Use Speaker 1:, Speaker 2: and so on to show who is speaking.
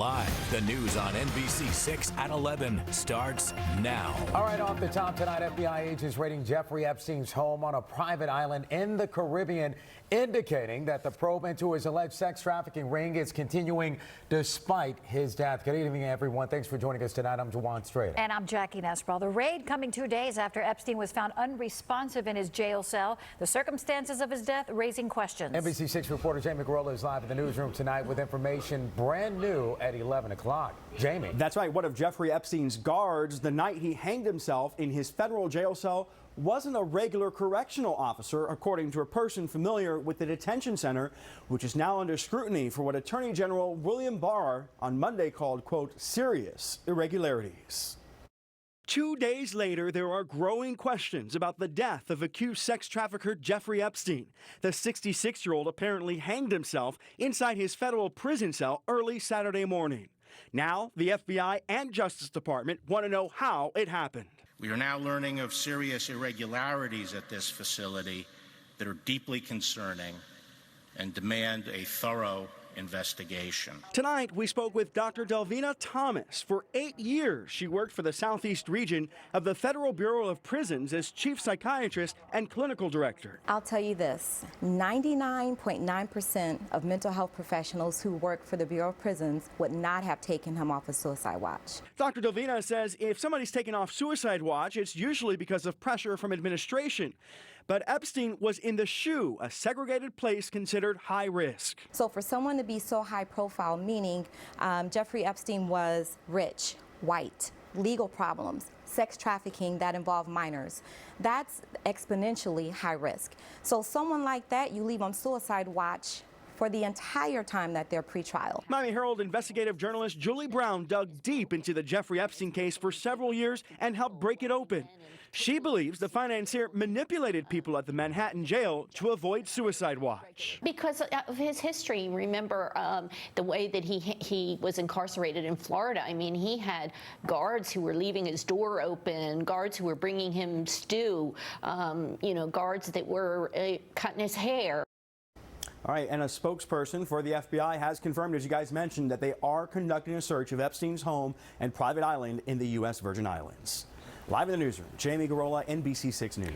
Speaker 1: live. The news on NBC6 at 11 starts now.
Speaker 2: All right, off the top tonight, FBI agents raiding Jeffrey Epstein's home on a private island in the Caribbean, indicating that the probe into his alleged sex trafficking ring is continuing despite his death. Good evening, everyone. Thanks for joining us tonight. I'm Juwan Strader.
Speaker 3: And I'm Jackie Nesbro. The raid coming 2 days after Epstein was found unresponsive in his jail cell. The circumstances of his death raising questions.
Speaker 2: NBC6 reporter Jamie GUIROLA is live in the newsroom tonight with information brand new at 11 o'clock. Jamie.
Speaker 4: That's right. One of Jeffrey Epstein's guards, the night he hanged himself in his federal jail cell, wasn't a regular correctional officer, according to a person familiar with the detention center, which is now under scrutiny for what Attorney General William Barr on Monday called, quote, serious irregularities. 2 days later, there are growing questions about the death of accused sex trafficker Jeffrey Epstein. The 66-year-old apparently hanged himself inside his federal prison cell early Saturday morning. Now, the FBI and Justice Department want to know how it happened.
Speaker 5: We are now learning of serious irregularities at this facility that are deeply concerning and demand a thorough investigation.
Speaker 4: Tonight, we spoke with Dr. Delvena Thomas. For 8 years, she worked for the Southeast region of the Federal Bureau of Prisons as chief psychiatrist and clinical director.
Speaker 6: I'll tell you this, 99.9% of mental health professionals who work for the Bureau of Prisons would not have taken him off of suicide watch.
Speaker 4: Dr. Delvena says if somebody's taken off suicide watch, it's usually because of pressure from administration. But Epstein was in the SHU, a segregated place considered high risk.
Speaker 6: So for someone to be so high profile, meaning Jeffrey Epstein was rich, white, legal problems, sex trafficking that involved minors, that's exponentially high risk. So someone like that, you leave on suicide watch for the entire time that they're pretrial.
Speaker 4: Miami Herald investigative journalist Julie Brown dug deep into the Jeffrey Epstein case for several years and helped break it open. She believes the financier manipulated people at the Manhattan jail to avoid suicide watch.
Speaker 7: Because of his history, remember the way that he was incarcerated in Florida. I mean, he had guards who were leaving his door open, guards who were bringing him stew, guards that were cutting his hair.
Speaker 4: All right, and a spokesperson for the FBI has confirmed, as you guys mentioned, that they are conducting a search of Epstein's home and private island in the U.S. Virgin Islands. Live in the newsroom, Jamie GUIROLA, NBC6 News.